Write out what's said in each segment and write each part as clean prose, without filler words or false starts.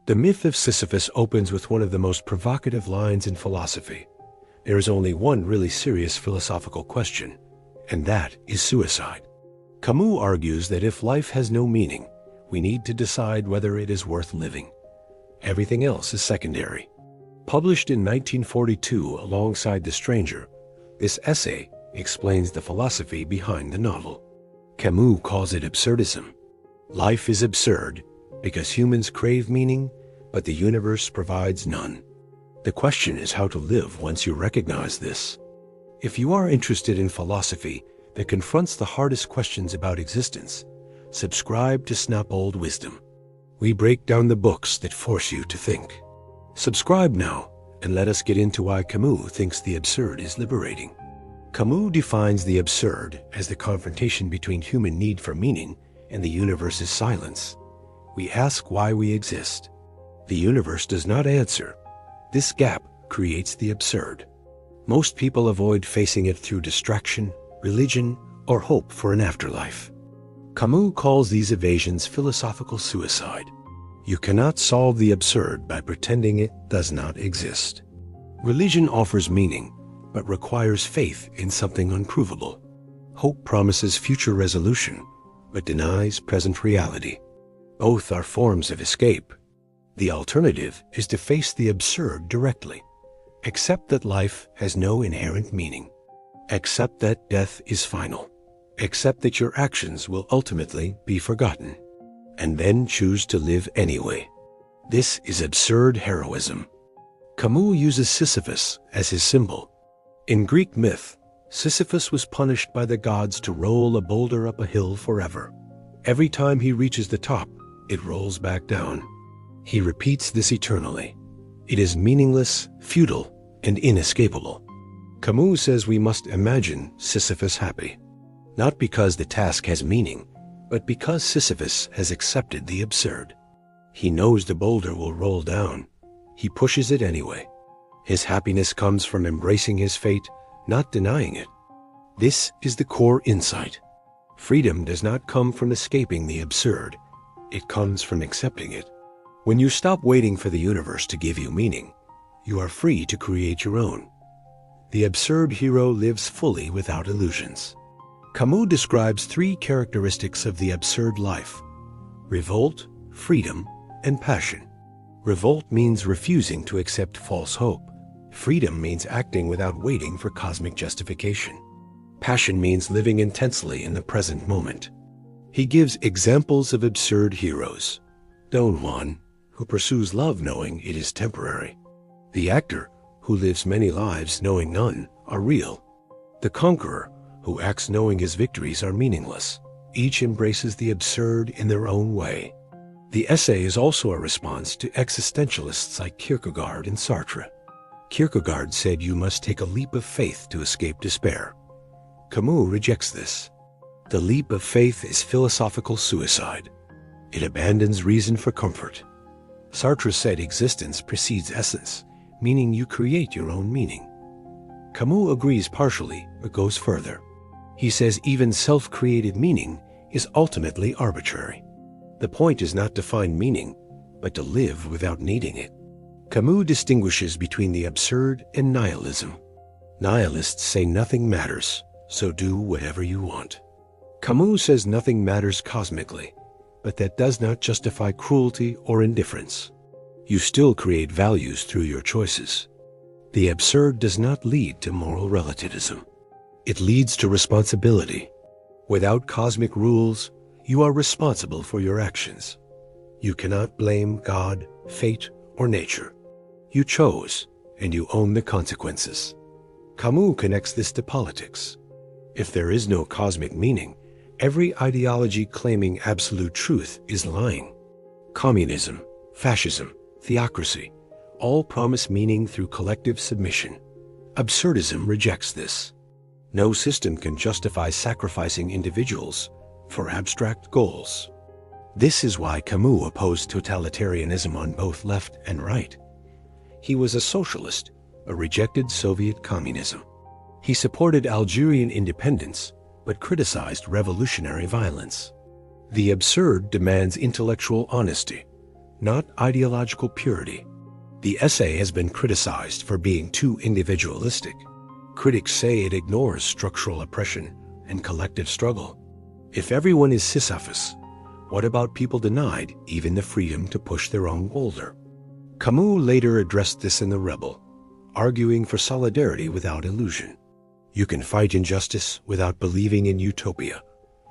The myth of Sisyphus opens with one of the most provocative lines in philosophy. There is only one really serious philosophical question, and that is suicide. Camus argues that if life has no meaning, we need to decide whether it is worth living. Everything else is secondary. Published in 1942 alongside The Stranger, this essay explains the philosophy behind the novel. Camus calls it absurdism. Life is absurd because humans crave meaning, but the universe provides none. The question is how to live once you recognize this. If you are interested in philosophy that confronts the hardest questions about existence, subscribe to SnapOldWisdom. We break down the books that force you to think. Subscribe now and let us get into why Camus thinks the absurd is liberating. Camus defines the absurd as the confrontation between human need for meaning and the universe's silence. We ask why we exist. The universe does not answer. This gap creates the absurd. Most people avoid facing it through distraction, religion, or hope for an afterlife. Camus calls these evasions philosophical suicide. You cannot solve the absurd by pretending it does not exist. Religion offers meaning, but requires faith in something unprovable. Hope promises future resolution, but denies present reality. Both are forms of escape. The alternative is to face the absurd directly. Accept that life has no inherent meaning. Accept that death is final. Accept that your actions will ultimately be forgotten. And then choose to live anyway. This is absurd heroism. Camus uses Sisyphus as his symbol. In Greek myth, Sisyphus was punished by the gods to roll a boulder up a hill forever. Every time he reaches the top, it rolls back down. He repeats this eternally. It is meaningless, futile, and inescapable. Camus says we must imagine Sisyphus happy, not because the task has meaning, but because Sisyphus has accepted the absurd. He knows the boulder will roll down. He pushes it anyway. His happiness comes from embracing his fate, not denying it. This is the core insight. Freedom does not come from escaping the absurd. It comes from accepting it. When you stop waiting for the universe to give you meaning, you are free to create your own. The absurd hero lives fully without illusions. Camus describes three characteristics of the absurd life: revolt, freedom, and passion. Revolt means refusing to accept false hope. Freedom means acting without waiting for cosmic justification. Passion means living intensely in the present moment. He gives examples of absurd heroes. Don Juan, who pursues love knowing it is temporary. The actor, who lives many lives knowing none are real. The conqueror, who acts knowing his victories are meaningless. Each embraces the absurd in their own way. The essay is also a response to existentialists like Kierkegaard and Sartre. Kierkegaard said you must take a leap of faith to escape despair. Camus rejects this. The leap of faith is philosophical suicide. It abandons reason for comfort. Sartre said existence precedes essence, meaning you create your own meaning. Camus agrees partially, but goes further. He says even self-created meaning is ultimately arbitrary. The point is not to find meaning, but to live without needing it. Camus distinguishes between the absurd and nihilism. Nihilists say nothing matters, so do whatever you want. Camus says nothing matters cosmically, but that does not justify cruelty or indifference. You still create values through your choices. The absurd does not lead to moral relativism. It leads to responsibility. Without cosmic rules, you are responsible for your actions. You cannot blame God, fate, or nature. You chose, and you own the consequences. Camus connects this to politics. If there is no cosmic meaning, every ideology claiming absolute truth is lying. Communism, fascism, theocracy, all promise meaning through collective submission. Absurdism rejects this. No system can justify sacrificing individuals for abstract goals. This is why Camus opposed totalitarianism on both left and right. He was a socialist, but rejected Soviet communism. He supported Algerian independence, but criticized revolutionary violence. The absurd demands intellectual honesty. not ideological purity. The essay has been criticized for being too individualistic. Critics say it ignores structural oppression and collective struggle. If everyone is Sisyphus, what about people denied even the freedom to push their own boulder? Camus later addressed this in The Rebel, arguing for solidarity without illusion. You can fight injustice without believing in utopia.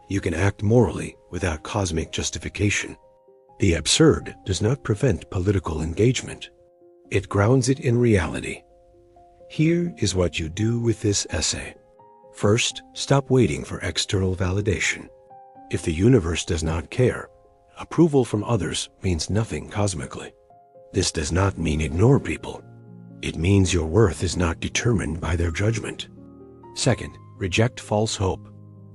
You can act morally without cosmic justification. The absurd does not prevent political engagement. It grounds it in reality. Here is what you do with this essay. First, stop waiting for external validation. If the universe does not care, approval from others means nothing cosmically. This does not mean ignore people. It means your worth is not determined by their judgment. Second, reject false hope.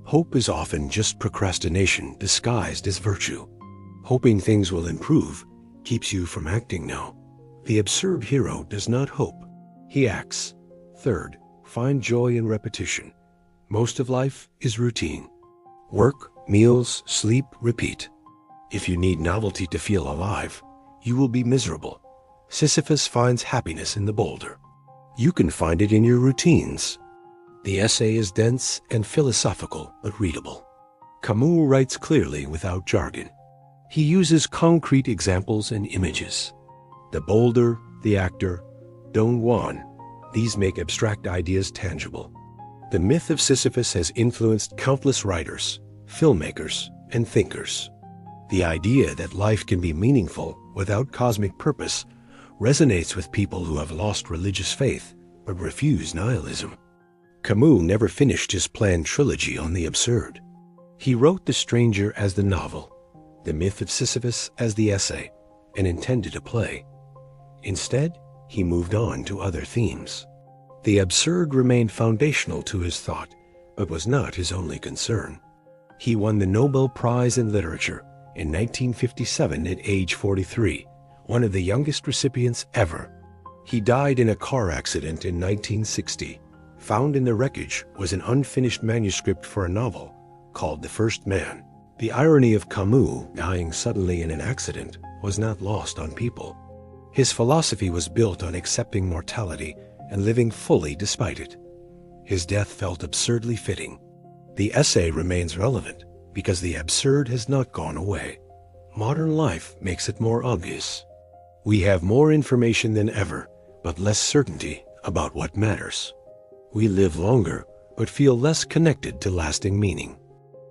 Hope is often just procrastination disguised as virtue. Hoping things will improve keeps you from acting now. The absurd hero does not hope. He acts. Third, find joy in repetition. Most of life is routine. Work, meals, sleep, repeat. If you need novelty to feel alive, you will be miserable. Sisyphus finds happiness in the boulder. You can find it in your routines. The essay is dense and philosophical, but readable. Camus writes clearly without jargon. He uses concrete examples and images. The boulder, the actor, Don Juan, these make abstract ideas tangible. The myth of Sisyphus has influenced countless writers, filmmakers, and thinkers. The idea that life can be meaningful without cosmic purpose resonates with people who have lost religious faith but refuse nihilism. Camus never finished his planned trilogy on the absurd. He wrote The Stranger as the novel, The Myth of Sisyphus as the essay, and intended a play. Instead, he moved on to other themes. The absurd remained foundational to his thought, but was not his only concern. He won the Nobel Prize in Literature in 1957 at age 43, one of the youngest recipients ever. He died in a car accident in 1960. Found in the wreckage was an unfinished manuscript for a novel called The First Man. The irony of Camus dying suddenly in an accident was not lost on people. His philosophy was built on accepting mortality and living fully despite it. His death felt absurdly fitting. The essay remains relevant because the absurd has not gone away. Modern life makes it more obvious. We have more information than ever, but less certainty about what matters. We live longer, but feel less connected to lasting meaning.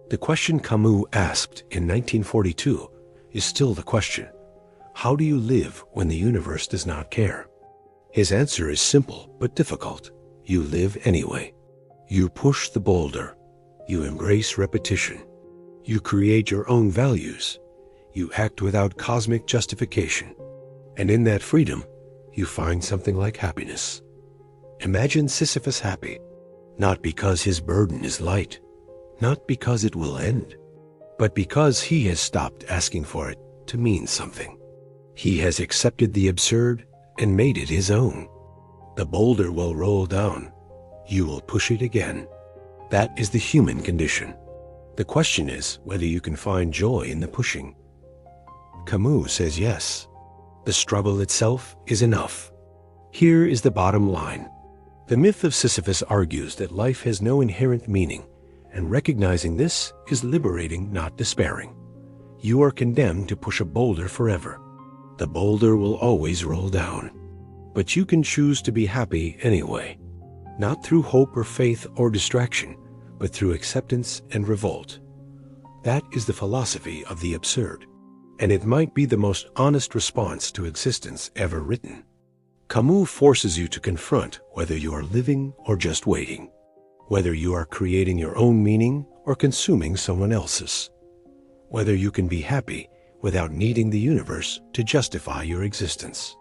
The question Camus asked in 1942 is still the question: how do you live when the universe does not care? His answer is simple but difficult. You live anyway. You push the boulder. You embrace repetition. You create your own values. You act without cosmic justification. And in that freedom, you find something like happiness. Imagine Sisyphus happy, not because his burden is light, not because it will end, but because he has stopped asking for it to mean something. He has accepted the absurd and made it his own. The boulder will roll down. You will push it again. That is the human condition. The question is whether you can find joy in the pushing. Camus says yes. The struggle itself is enough. Here is the bottom line. The myth of Sisyphus argues that life has no inherent meaning, and recognizing this is liberating, not despairing. You are condemned to push a boulder forever. The boulder will always roll down. But you can choose to be happy anyway, not through hope or faith or distraction, but through acceptance and revolt. That is the philosophy of the absurd, and it might be the most honest response to existence ever written. Camus forces you to confront whether you are living or just waiting, whether you are creating your own meaning or consuming someone else's, whether you can be happy without needing the universe to justify your existence.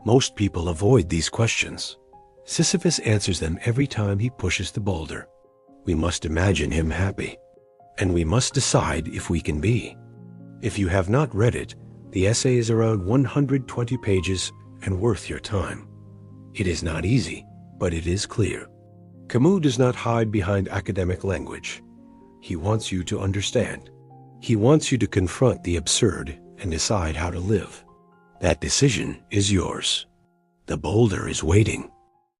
Most people avoid these questions. Sisyphus answers them every time he pushes the boulder. We must imagine him happy, and we must decide if we can be. If you have not read it, the essay is around 120 pages and worth your time. It is not easy, but it is clear. Camus does not hide behind academic language. He wants you to understand. He wants you to confront the absurd and decide how to live. That decision is yours. The boulder is waiting.